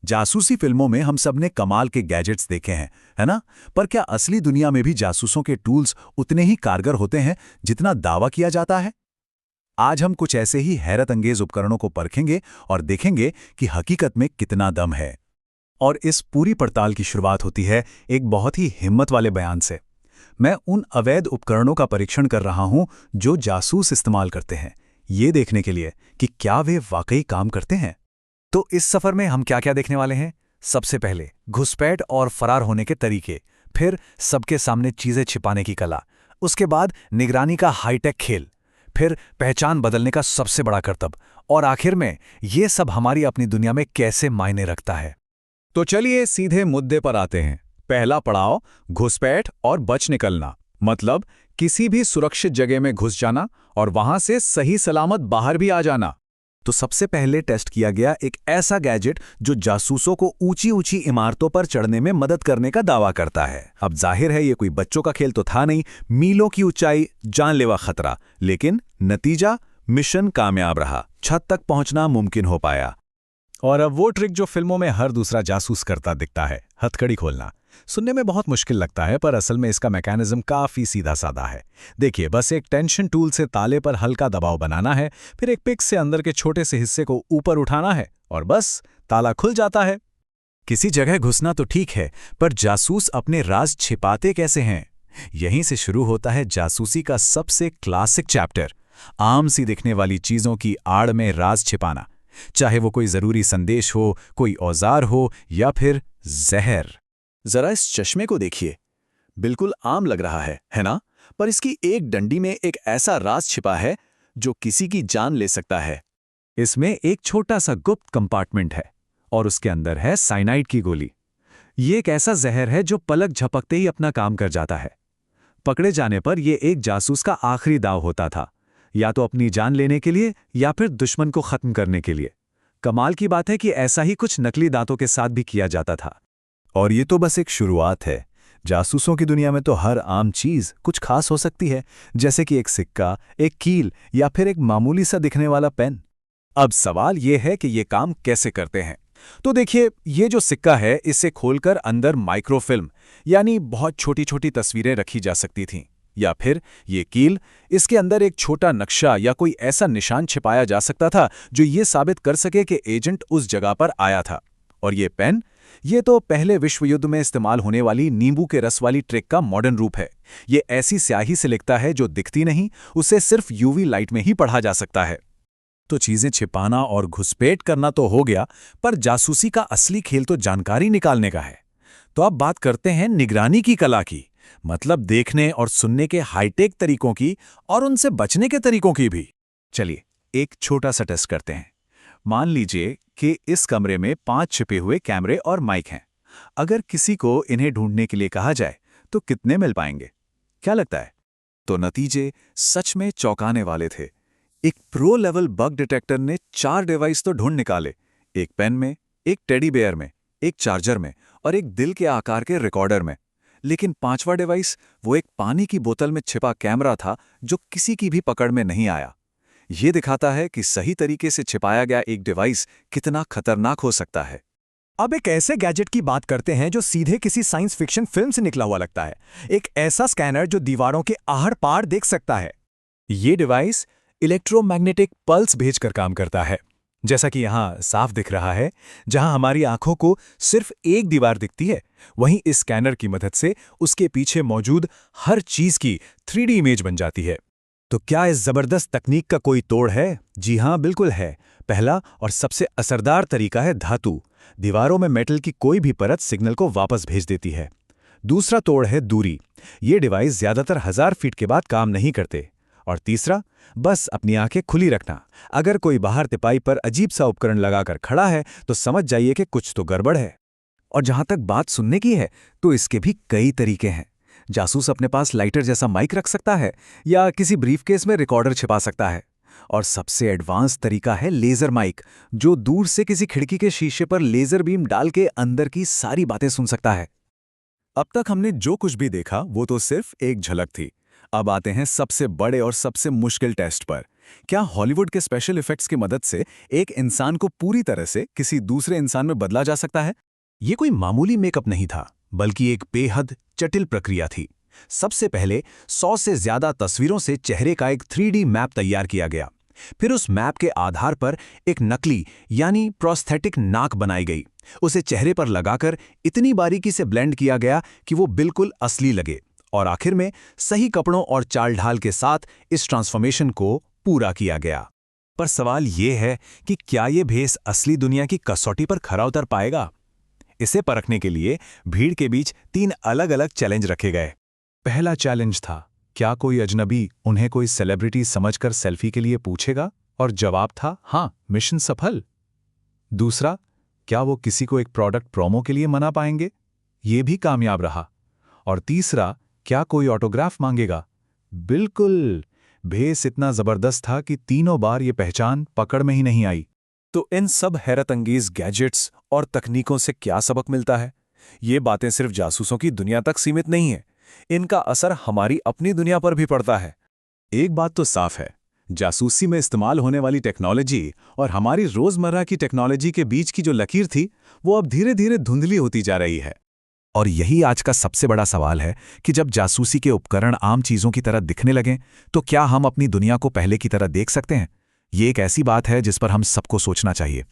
जासूसी फिल्मों में हम सब ने कमाल के गैजेट्स देखे हैं, है ना? पर क्या असली दुनिया में भी जासूसों के टूल्स उतने ही कारगर होते हैं जितना दावा किया जाता है? आज हम कुछ ऐसे ही हैरत अंगेज उपकरणों को परखेंगे और देखेंगे कि हकीकत में कितना दम है। और इस पूरी पड़ताल की शुरुआत होती है एक बहुत ही हिम्मत वाले बयान से। मैं उन अवैध उपकरणों का परीक्षण कर रहा हूं जो जासूस इस्तेमाल करते हैं, ये देखने के लिए कि क्या वे वाकई काम करते हैं। तो इस सफर में हम क्या क्या देखने वाले हैं? सबसे पहले घुसपैठ और फरार होने के तरीके, फिर सबके सामने चीजें छिपाने की कला, उसके बाद निगरानी का हाईटेक खेल, फिर पहचान बदलने का सबसे बड़ा करतब, और आखिर में ये सब हमारी अपनी दुनिया में कैसे मायने रखता है। तो चलिए सीधे मुद्दे पर आते हैं। पहला पड़ाव, घुसपैठ और बच निकलना, मतलब किसी भी सुरक्षित जगह में घुस जाना और वहां से सही सलामत बाहर भी आ जाना। तो सबसे पहले टेस्ट किया गया एक ऐसा गैजेट जो जासूसों को ऊंची ऊंची इमारतों पर चढ़ने में मदद करने का दावा करता है। अब जाहिर है ये कोई बच्चों का खेल तो था नहीं, मीलों की ऊंचाई, जानलेवा खतरा, लेकिन नतीजा मिशन कामयाब रहा, छत तक पहुंचना मुमकिन हो पाया। और अब वो ट्रिक जो फिल्मों में हर दूसरा जासूस करता दिखता है, हथकड़ी खोलना। सुनने में बहुत मुश्किल लगता है, पर असल में इसका मैकेनिज्म काफी सीधा साधा है। देखिए, बस एक टेंशन टूल से ताले पर हल्का दबाव बनाना है, फिर एक पिक से अंदर के छोटे से हिस्से को ऊपर उठाना है और बस ताला खुल जाता है। किसी जगह घुसना तो ठीक है, पर जासूस अपने राज छिपाते कैसे हैं? यहीं से शुरू होता है जासूसी का सबसे क्लासिक चैप्टर, आम सी दिखने वाली चीजों की आड़ में राज छिपाना। चाहे वो कोई जरूरी संदेश हो, कोई औजार हो या फिर जहर। जरा इस चश्मे को देखिए, बिल्कुल आम लग रहा है ना? पर इसकी एक डंडी में एक ऐसा राज छिपा है जो किसी की जान ले सकता है। इसमें एक छोटा सा गुप्त कंपार्टमेंट है और उसके अंदर है साइनाइड की गोली। ये एक ऐसा जहर है जो पलक झपकते ही अपना काम कर जाता है। पकड़े जाने पर यह एक जासूस का आखिरी दाव होता था, या तो अपनी जान लेने के लिए या फिर दुश्मन को खत्म करने के लिए। कमाल की बात है कि ऐसा ही कुछ नकली दांतों के साथ भी किया जाता था। और ये तो बस एक शुरुआत है। जासूसों की दुनिया में तो हर आम चीज कुछ खास हो सकती है, जैसे कि एक सिक्का, एक कील या फिर एक मामूली सा दिखने वाला पेन। अब सवाल ये है कि ये काम कैसे करते हैं। तो देखिए, ये जो सिक्का है, इसे खोलकर अंदर माइक्रोफिल्म यानी बहुत छोटी छोटी तस्वीरें रखी जा सकती थीं। या फिर ये कील, इसके अंदर एक छोटा नक्शा या कोई ऐसा निशान छिपाया जा सकता था जो ये साबित कर सके कि एजेंट उस जगह पर आया था। और ये पेन, ये तो पहले विश्व युद्ध में इस्तेमाल होने वाली नींबू के रस वाली ट्रिक का मॉडर्न रूप है। ये ऐसी स्याही से लिखता है जो दिखती नहीं, उसे सिर्फ यूवी लाइट में ही पढ़ा जा सकता है। तो चीजें छिपाना और घुसपैठ करना तो हो गया, पर जासूसी का असली खेल तो जानकारी निकालने का है। तो अब बात करते हैं निगरानी की कला की, मतलब देखने और सुनने के हाईटेक तरीकों की और उनसे बचने के तरीकों की भी। चलिए एक छोटा सा टेस्ट करते हैं। मान लीजिए कि इस कमरे में 5 छिपे हुए कैमरे और माइक हैं। अगर किसी को इन्हें ढूंढने के लिए कहा जाए तो कितने मिल पाएंगे? क्या लगता है? तो नतीजे सच में चौंकाने वाले थे। एक प्रो लेवल बग डिटेक्टर ने 4 डिवाइस तो ढूंढ निकाले, एक पेन में, एक टेडी बेयर में, एक चार्जर में और एक दिल के आकार के रिकॉर्डर में। लेकिन 5वां डिवाइस, वो एक पानी की बोतल में छिपा कैमरा था जो किसी की भी पकड़ में नहीं आया। ये दिखाता है कि सही तरीके से छिपाया गया एक डिवाइस कितना खतरनाक हो सकता है। अब एक ऐसे गैजेट की बात करते हैं जो सीधे किसी साइंस फिक्शन फिल्म से निकला हुआ लगता है। एक ऐसा स्कैनर जो दीवारों के आहड़ पार देख सकता है। ये डिवाइस इलेक्ट्रोमैग्नेटिक पल्स भेजकर काम करता है, जैसा कि यहां साफ दिख रहा है। जहां हमारी आंखों को सिर्फ एक दीवार दिखती है, वहीं इस स्कैनर की मदद से उसके पीछे मौजूद हर चीज की 3D इमेज बन जाती है। तो क्या इस जबरदस्त तकनीक का कोई तोड़ है? जी हां, बिल्कुल है। पहला और सबसे असरदार तरीका है धातु। दीवारों में मेटल की कोई भी परत सिग्नल को वापस भेज देती है। दूसरा तोड़ है दूरी। ये डिवाइस ज्यादातर 1000 फीट के बाद काम नहीं करते। और तीसरा, बस अपनी आंखें खुली रखना। अगर कोई बाहर तिपाई पर अजीब सा उपकरण लगाकर खड़ा है तो समझ जाइए कि कुछ तो गड़बड़ है। और जहां तक बात सुनने की है, तो इसके भी कई तरीके हैं। जासूस अपने पास लाइटर जैसा माइक रख सकता है या किसी ब्रीफकेस में रिकॉर्डर छिपा सकता है। और सबसे एडवांस तरीका है लेजर माइक, जो दूर से किसी खिड़की के शीशे पर लेजर बीम डाल के अंदर की सारी बातें सुन सकता है। अब तक हमने जो कुछ भी देखा वो तो सिर्फ एक झलक थी। अब आते हैं सबसे बड़े और सबसे मुश्किल टेस्ट पर। क्या हॉलीवुड के स्पेशल इफेक्ट्स की मदद से एक इंसान को पूरी तरह से किसी दूसरे इंसान में बदला जा सकता है? ये कोई मामूली मेकअप नहीं था, बल्कि एक बेहद जटिल प्रक्रिया थी। सबसे पहले 100 से ज्यादा तस्वीरों से चेहरे का एक 3D मैप तैयार किया गया। फिर उस मैप के आधार पर एक नकली यानी प्रोस्थेटिक नाक बनाई गई। उसे चेहरे पर लगाकर इतनी बारीकी से ब्लेंड किया गया कि वो बिल्कुल असली लगे, और आखिर में सही कपड़ों और चाल ढाल के साथ इस ट्रांसफॉर्मेशन को पूरा किया गया। पर सवाल ये है कि क्या ये भेस असली दुनिया की कसौटी पर खरा उतर पाएगा? इसे परखने के लिए भीड़ के बीच 3 अलग-अलग चैलेंज रखे गए। पहला चैलेंज था, क्या कोई अजनबी उन्हें कोई सेलिब्रिटी समझकर सेल्फी के लिए पूछेगा? और जवाब था हाँ, मिशन सफल। दूसरा, क्या वो किसी को एक प्रोडक्ट प्रोमो के लिए मना पाएंगे? ये भी कामयाब रहा। और तीसरा, क्या कोई ऑटोग्राफ मांगेगा? बिल्कुल, भेस इतना जबरदस्त था कि तीनों बार ये पहचान पकड़ में ही नहीं आई। तो इन सब हैरतअंगेज गैजेट्स और तकनीकों से क्या सबक मिलता है? ये बातें सिर्फ जासूसों की दुनिया तक सीमित नहीं है, इनका असर हमारी अपनी दुनिया पर भी पड़ता है। एक बात तो साफ है, जासूसी में इस्तेमाल होने वाली टेक्नोलॉजी और हमारी रोजमर्रा की टेक्नोलॉजी के बीच की जो लकीर थी, वो अब धीरे धीरे धुंधली होती जा रही है। और यही आज का सबसे बड़ा सवाल है कि जब जासूसी के उपकरण आम चीजों की तरह दिखने लगें, तो क्या हम अपनी दुनिया को पहले की तरह देख सकते हैं? ये एक ऐसी बात है जिस पर हम सबको सोचना चाहिए।